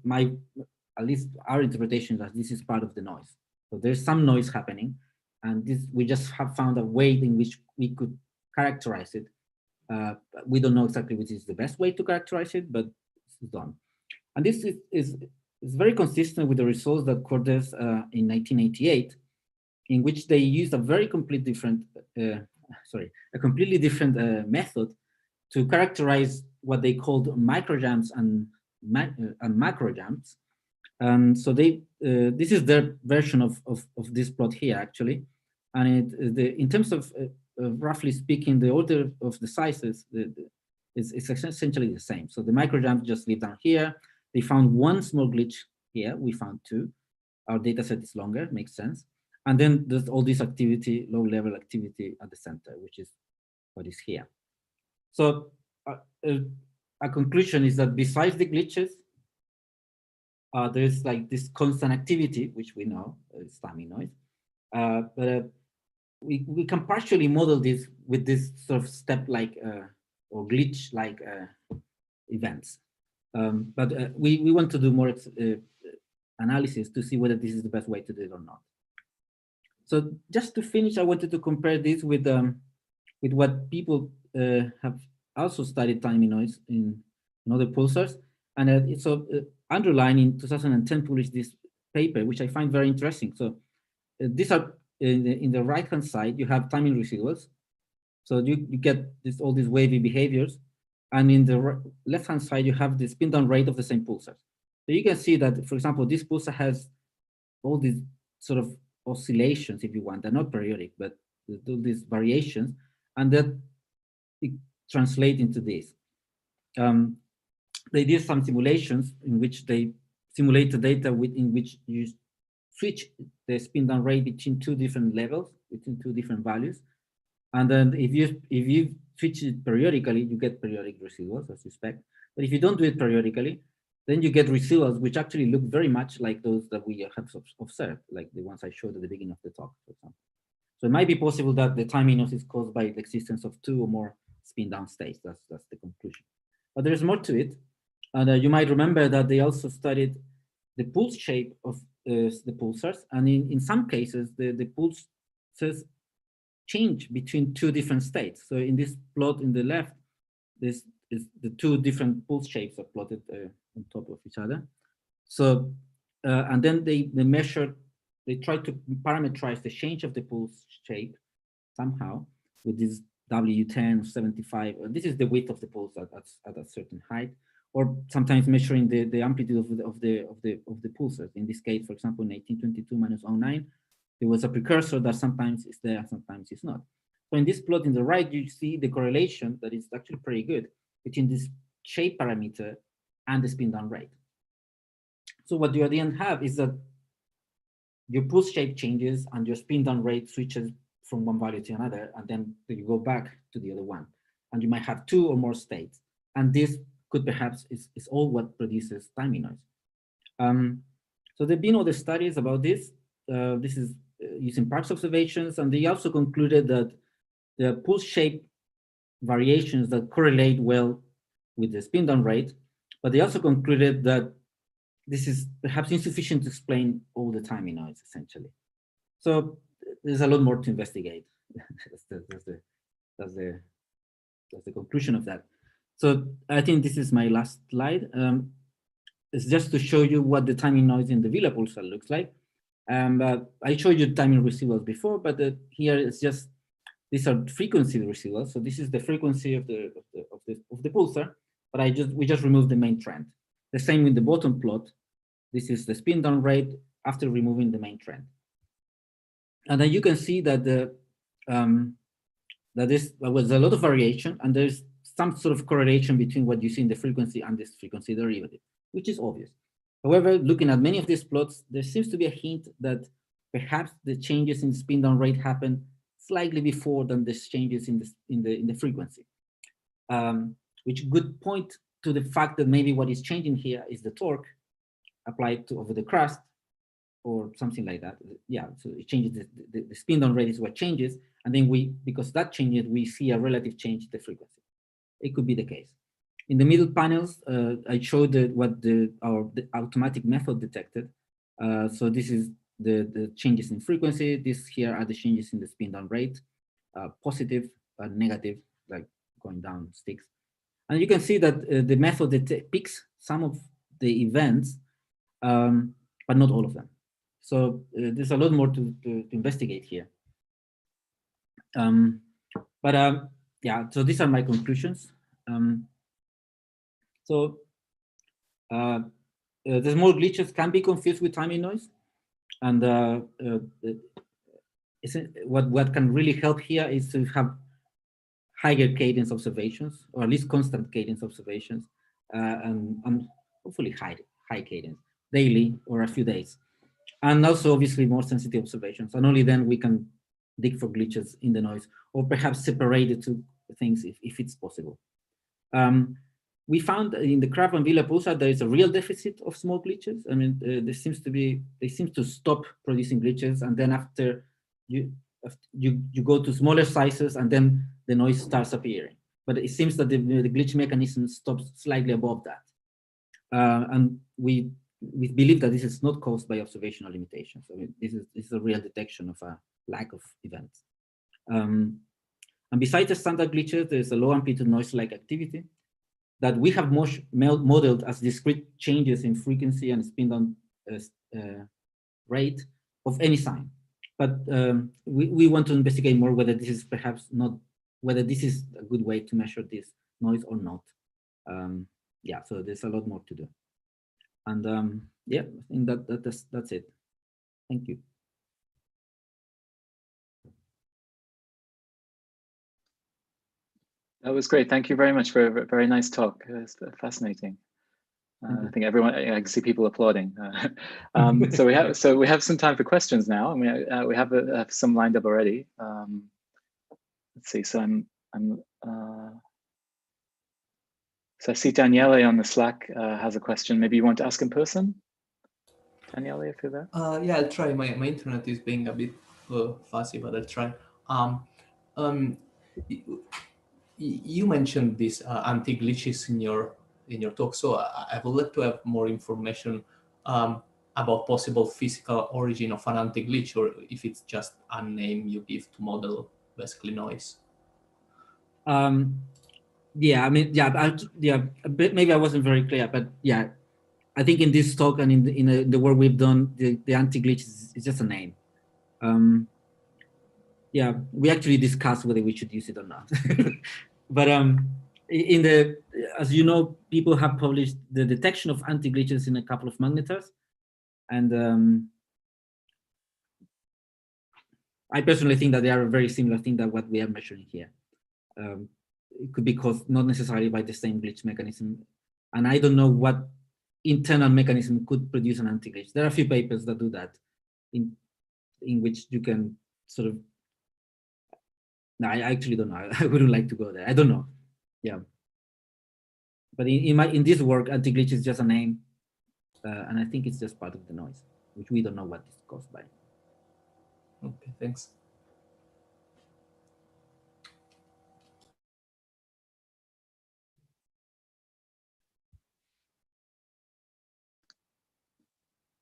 at least our interpretation, that this is part of the noise. So there's some noise happening, and this we just have found a way in which we could characterize it. We don't know exactly which is the best way to characterize it, but it's done. And this is very consistent with the results that Cordes in 1988, in which they used a very completely different method to characterize what they called microjams and macrojams. And so they this is their version of this plot here, actually. And in terms of roughly speaking, the order of the sizes is essentially the same. So the microjams just live down here. They found one small glitch here. We found two. Our data set is longer, makes sense. And then there's all this activity, low-level activity at the center, which is what is here. So a conclusion is that besides the glitches, there's like this constant activity, which we know is timing noise. But we can partially model this with this sort of step-like or glitch-like events. But we want to do more analysis to see whether this is the best way to do it or not. So just to finish, I wanted to compare this with what people have also studied timing noise in other pulsars. And so Underline in 2010 published this paper, which I find very interesting. So these are in the right-hand side, you have timing residuals. So you get all these wavy behaviors. And in the left-hand side, you have the spin-down rate of the same pulsars. So you can see that, for example, this pulsar has all these sort of oscillations, if you want. They're not periodic, but these variations, and that it translates into this. They did some simulations in which they simulate the data in which you switch the spin-down rate between two different levels, between two different values. And then if you switch it periodically, you get periodic residuals, as you expect. But if you don't do it periodically, then you get residuals which actually look very much like those that we have observed, like the ones I showed at the beginning of the talk, for example. So it might be possible that the timing noise is caused by the existence of two or more spin-down states. That's the conclusion. But there's more to it. And you might remember that they also studied the pulse shape of the pulsars. And in some cases, the pulses change between two different states. So in this plot in the left, this is the two different pulse shapes are plotted on top of each other. So, and then they try to parameterize the change of the pulse shape somehow with this W10 75. This is the width of the pulse at a certain height, or sometimes measuring the amplitude of the pulsars. In this case, for example, in 1822 minus 09, there was a precursor that sometimes is there, sometimes it's not. So in this plot in the right, you see the correlation that is actually pretty good between this shape parameter and the spin down rate. So what you at the end have is that your pulse shape changes and your spin down rate switches from one value to another, and then you go back to the other one. And you might have two or more states. And this could perhaps is all what produces timing noise. So there have been other studies about this. This is using Parkes observations, and they also concluded that the pulse shape variations that correlate well with the spin down rate, but they also concluded that this is perhaps insufficient to explain all the timing noise, essentially. So there's a lot more to investigate. that's the conclusion of that. So I think this is my last slide. It's just to show you what the timing noise in the Vela pulsar looks like. I showed you timing residuals before, but here it's just, these are frequency residuals. So this is the frequency of the pulsar, but we just removed the main trend. The same with the bottom plot. This is the spin down rate after removing the main trend. And then you can see that there was a lot of variation, and there's some sort of correlation between what you see in the frequency and this frequency derivative, which is obvious. However, looking at many of these plots, there seems to be a hint that perhaps the changes in spin down rate happen slightly before than the changes in the frequency, which could point to the fact that maybe what is changing here is the torque applied over the crust, or something like that. Yeah, so it changes the spin down rate is what changes, and then because that changes, we see a relative change in the frequency. It could be the case. In the middle panels, I showed what the automatic method detected. So this is the changes in frequency. This here are the changes in the spin down rate, positive, negative, like going down sticks. And you can see that the method picks some of the events, but not all of them. So there's a lot more to investigate here. Yeah, so these are my conclusions. The small glitches can be confused with timing noise, and what can really help here is to have higher cadence observations, or at least constant cadence observations, and hopefully high cadence daily or a few days, and also obviously more sensitive observations. And only then we can dig for glitches in the noise, or perhaps separate the two things if it's possible. We found in the Crab and Vela pulsar there is a real deficit of small glitches. I mean, they seem to stop producing glitches, and then after you go to smaller sizes, and then the noise starts appearing. But it seems that the glitch mechanism stops slightly above that, and we believe that this is not caused by observational limitations. I mean, this is a real detection of a lack of events. And besides the standard glitches, there's a low amplitude noise-like activity that we have modeled as discrete changes in frequency and spin down rate of any sign. But we want to investigate more whether this is perhaps not, whether this is a good way to measure this noise or not. Yeah, so there's a lot more to do. And yeah, I think that's it. Thank you. That was great. Thank you very much for a very nice talk. It's fascinating. I think everyone, I can see people applauding. So we have some time for questions now, and we have some lined up already. Let's see. So so I see Daniele on the Slack has a question. Maybe you want to ask in person, Daniele, if you're there. Yeah, I'll try. My internet is being a bit fuzzy, but I'll try. You mentioned these anti-glitches in your talk, so I would like to have more information about possible physical origin of an anti-glitch, or if it's just a name you give to model basically noise. Yeah, I mean, maybe I wasn't very clear, but yeah, I think in this talk and in the work we've done, the anti-glitch is just a name. Yeah, we actually discussed whether we should use it or not. But as you know, people have published the detection of anti-glitches in a couple of magnetars, and I personally think that they are a very similar thing than what we are measuring here. It could be caused not necessarily by the same glitch mechanism, and I don't know what internal mechanism could produce an anti-glitch. There are a few papers that do that, in which you can sort of. No, I actually don't know. I wouldn't like to go there. I don't know. Yeah. But in this work, anti-glitch is just a name, and I think it's just part of the noise, which we don't know what it's caused by. Okay, thanks.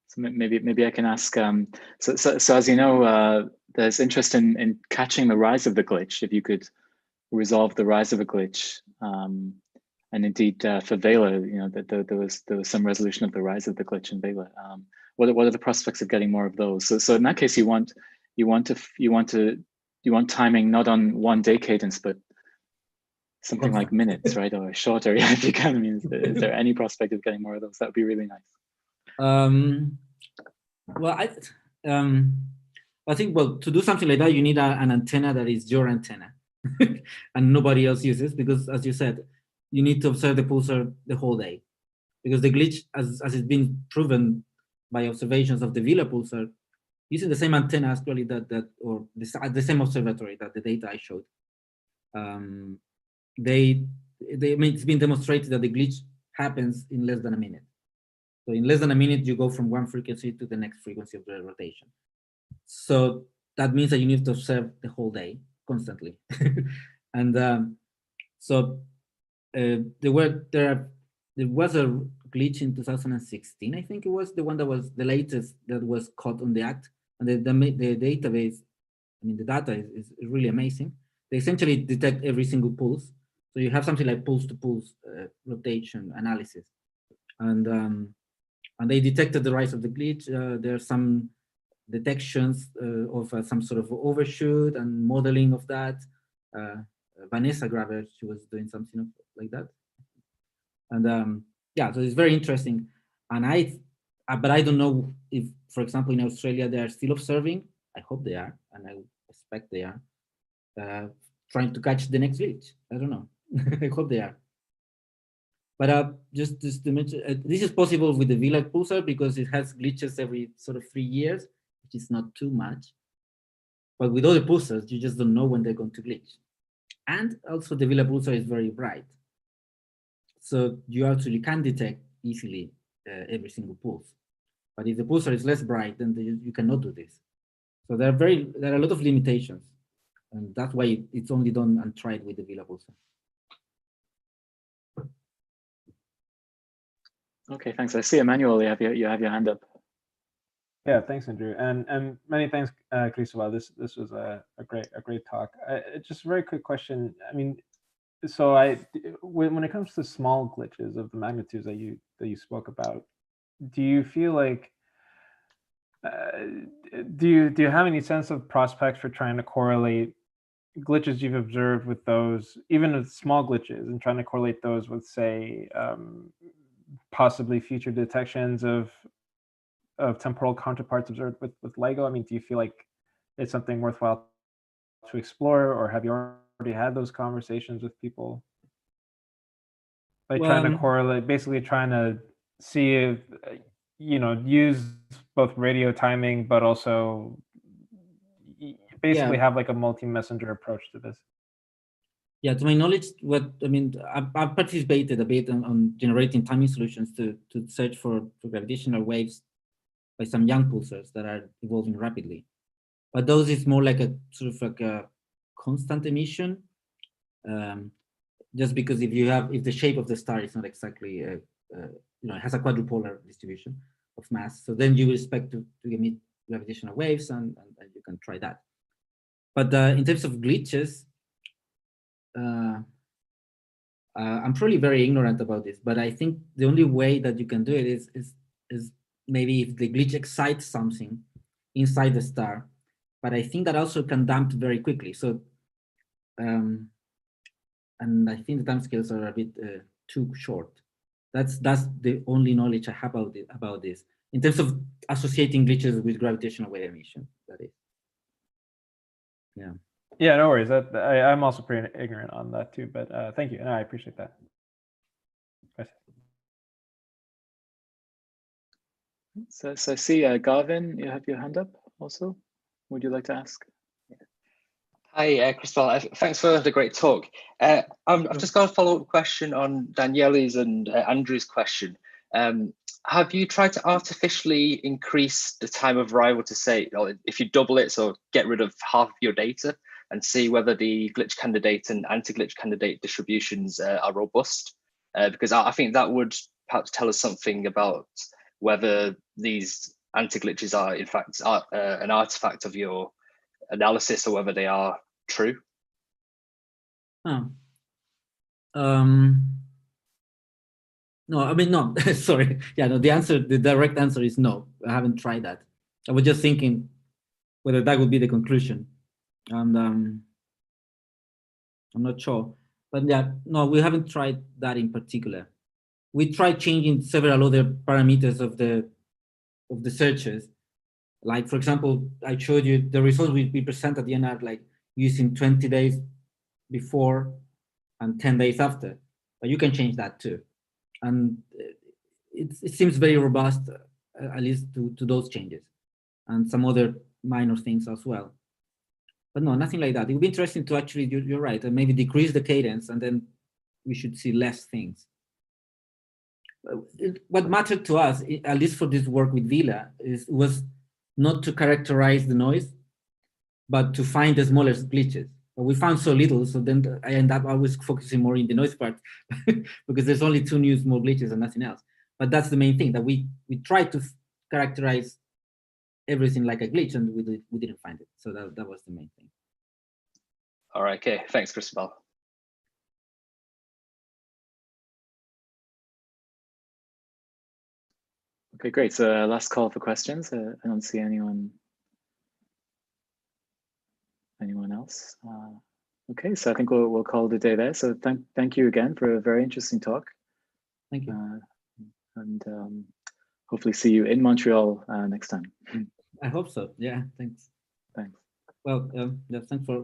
So maybe I can ask. So as you know, there's interest in catching the rise of the glitch. If you could resolve the rise of a glitch, and indeed for Vela, you know, that there was some resolution of the rise of the glitch in Vela. What are the prospects of getting more of those? So in that case, you want timing not on 1 day cadence, but something like minutes, right, or shorter, if you can. I mean, is there any prospect of getting more of those? That would be really nice. Well, I think, well, to do something like that, you need an antenna that is your antenna and nobody else uses, because as you said, you need to observe the pulsar the whole day, because the glitch, as it's been proven by observations of the Vela pulsar, using the same antenna actually or the same observatory that the data I showed, I mean, it's been demonstrated that the glitch happens in less than a minute. So in less than a minute, you go from one frequency to the next frequency of the rotation. So that means that you need to observe the whole day constantly. And so there was a glitch in 2016, I think it was the one that was the latest that was caught on the act, and the database, I mean the data is really amazing. They essentially detect every single pulse, so you have something like pulse to pulse rotation analysis, and they detected the rise of the glitch. There are some detections of some sort of overshoot and modeling of that. Vanessa Graver, she was doing something like that. And yeah, so it's very interesting. And but I don't know if, for example, in Australia, they are still observing. I hope they are, and I expect they are, trying to catch the next glitch. I don't know. I hope they are. But just to mention, this is possible with the Vela pulsar because it has glitches every sort of 3 years, which is not too much. But with other pulsars, you just don't know when they're going to glitch. And also the Vela pulsar is very bright. So you actually can detect easily every single pulse. But if the pulsar is less bright, then you cannot do this. So there are a lot of limitations. And that's why it's only done and tried with the Vela pulsar. Okay, thanks. I see Emmanuel, you have your hand up. Yeah, thanks, Andrew, and many thanks, Cristobal. This was a great talk. Just a very quick question. I mean, so when it comes to small glitches of the magnitudes that you spoke about, do you feel like do you have any sense of prospects for trying to correlate glitches you've observed with those, even with small glitches, and trying to correlate those with, say, possibly future detections of temporal counterparts observed with LIGO? I mean, do you feel like it's something worthwhile to explore, or have you already had those conversations with people? Like trying to correlate, basically trying to see if, use both radio timing, but also basically have like a multi-messenger approach to this. Yeah, to my knowledge, I've participated a bit on generating timing solutions to search for gravitational waves by some young pulsars that are evolving rapidly. But those is more like a sort of like a constant emission, just because if the shape of the star is not exactly, it has a quadrupolar distribution of mass, so then you expect to emit gravitational waves, and you can try that. But in terms of glitches, I'm probably very ignorant about this, but I think the only way that you can do it is maybe if the glitch excites something inside the star, but I think that also can damp very quickly. So, and I think the timescales are a bit too short. That's the only knowledge I have about this in terms of associating glitches with gravitational wave emission. That is, yeah. Yeah, no worries. I'm also pretty ignorant on that too, but thank you. No, I appreciate that. So I see Garvin, you have your hand up also. Would you like to ask? Hi, Cristobal. Thanks for the great talk. I've just got a follow-up question on Daniele's and Andrew's question. Have you tried to artificially increase the time of arrival to say, if you double it, so get rid of half of your data, and see whether the glitch candidate and anti-glitch candidate distributions are robust? Because I think that would perhaps tell us something about whether these anti-glitches are in fact an artifact of your analysis, or whether they are true. No, I mean, no, sorry. Yeah, no, the direct answer is no. I haven't tried that. I was just thinking whether that would be the conclusion. And I'm not sure. But yeah, no, we haven't tried that in particular. We tried changing several other parameters of the searches. Like, for example, I showed you the results we present at the end are like using 20 days before and 10 days after. But you can change that too. And it seems very robust, at least to those changes, and some other minor things as well. But no, nothing like that. It would be interesting to actually, you're right, and maybe decrease the cadence, and then we should see less things. What mattered to us, at least for this work with Vela, was not to characterize the noise, but to find the smallest glitches. But we found so little, so then I end up always focusing more in the noise part because there's only 2 new small glitches and nothing else. But that's the main thing, that we try to characterize everything like a glitch, and we didn't find it. So that was the main thing. All right, okay, thanks, Cristobal. Okay, great. So last call for questions. I don't see anyone else. Okay, so I think we'll call it a day there. So thank you again for a very interesting talk. Thank you. And hopefully see you in Montreal next time. I hope so. Yeah, thanks. Thanks. Well, yeah, thanks for